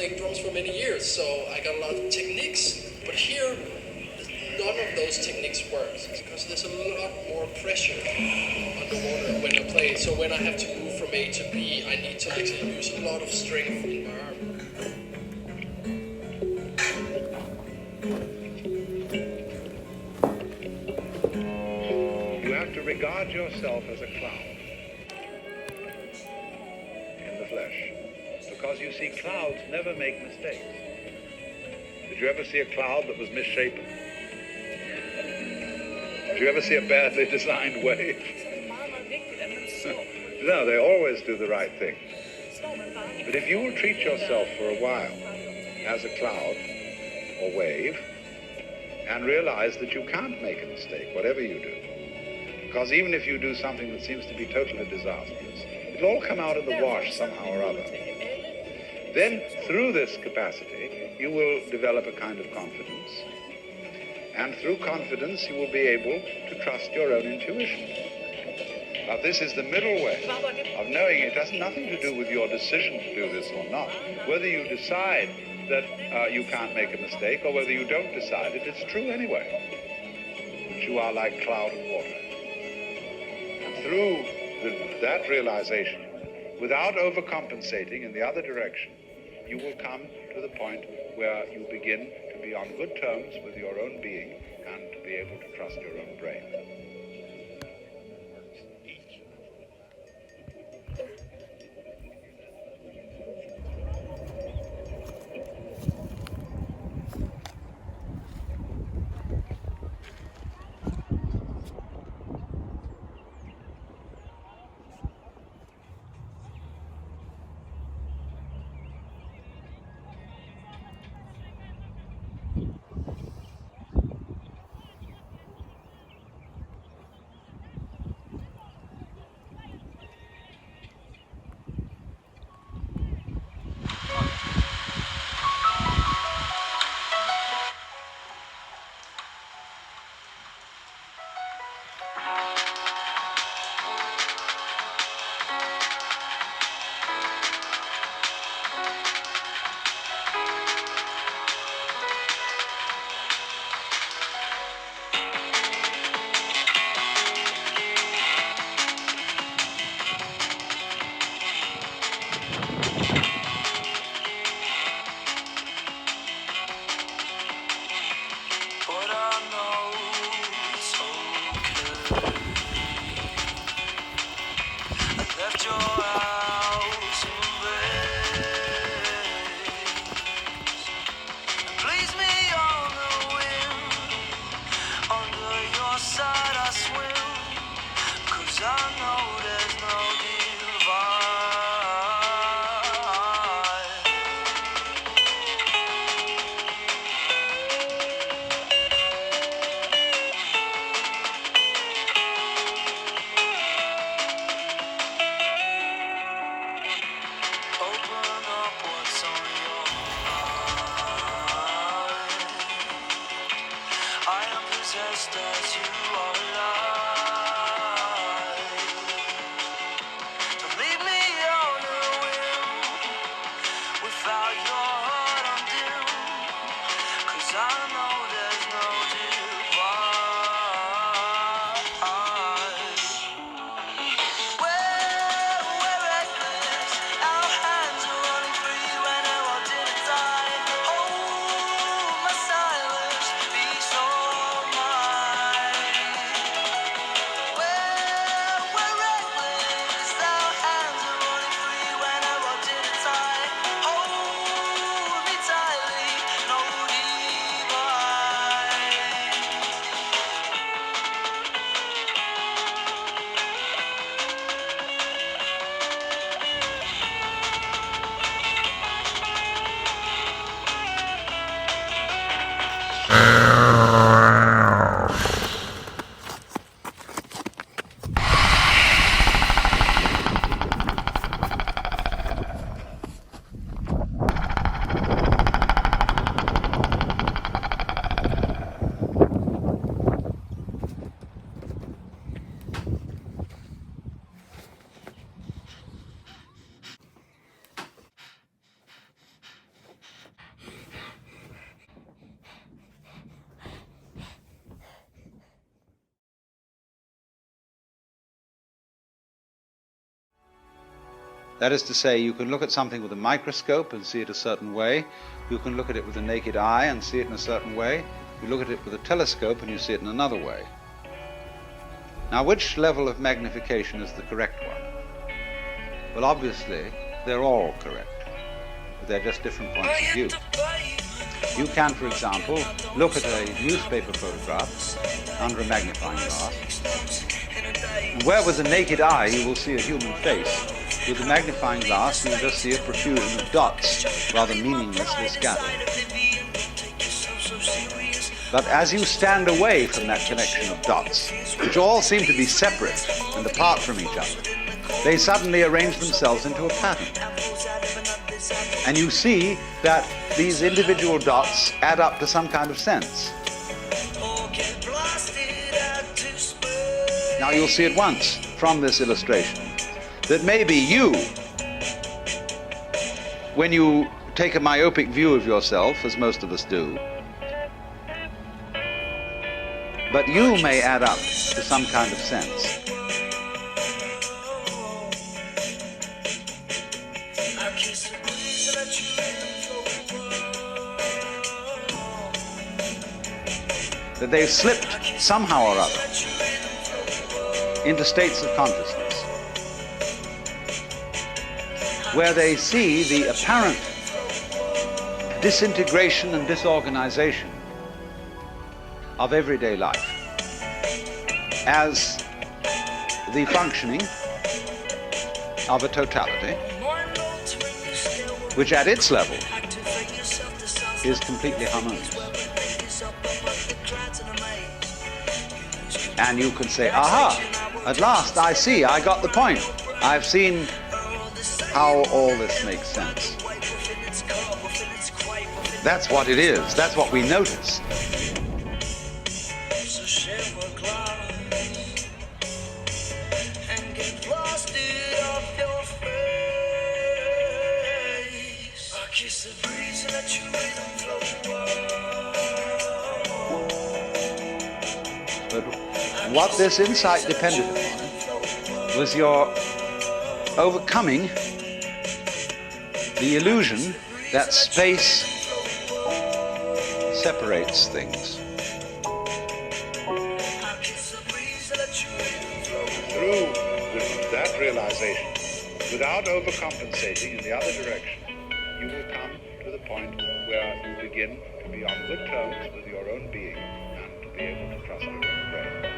playing drums for many years, so I got a lot of techniques. But here, none of those techniques works because there's a lot more pressure underwater when I play. So when I have to move from A to B, I need to actually use a lot of strength in my arm. You have to regard yourself as a cloud in the flesh, because you see, clouds never make mistakes. Did you ever see a cloud that was misshapen? Did you ever see a badly designed wave? No, they always do the right thing. But if you will treat yourself for a while as a cloud or wave and realize that you can't make a mistake, whatever you do, because even if you do something that seems to be totally disastrous, it'll all come out in the wash somehow or other. Then, through this capacity, you will develop a kind of confidence. And through confidence, you will be able to trust your own intuition. Now, this is the middle way of knowing it has nothing to do with your decision to do this or not. Whether you decide that you can't make a mistake or whether you don't decide it, it's true anyway. That you are like cloud and water. And through that realization, without overcompensating in the other direction, you will come to the point where you begin to be on good terms with your own being and to be able to trust your own brain. That is to say, you can look at something with a microscope and see it a certain way. You can look at it with the naked eye and see it in a certain way. You look at it with a telescope and you see it in another way. Now, which level of magnification is the correct one? Well, obviously, they're all correct, but they're just different points of view. You can, for example, look at a newspaper photograph under a magnifying glass, and where with the naked eye you will see a human face, with the magnifying glass you will just see a profusion of dots, rather meaninglessly scattered. But as you stand away from that collection of dots, which all seem to be separate and apart from each other, they suddenly arrange themselves into a pattern. And you see that these individual dots add up to some kind of sense. Now you'll see at once from this illustration that maybe you, when you take a myopic view of yourself, as most of us do, but you may add up to some kind of sense. That they've slipped somehow or other into states of consciousness where they see the apparent disintegration and disorganization of everyday life as the functioning of a totality which at its level is completely harmonious. And you can say, aha, at last I see, I got the point. I've seen how all this makes sense. That's what it is. That's what we notice. But what this insight depended upon was your overcoming the illusion that space separates things. Through that realization, without overcompensating in the other direction, you will come to the point where you begin to be on good terms with your own being and to be able to trust your own brain.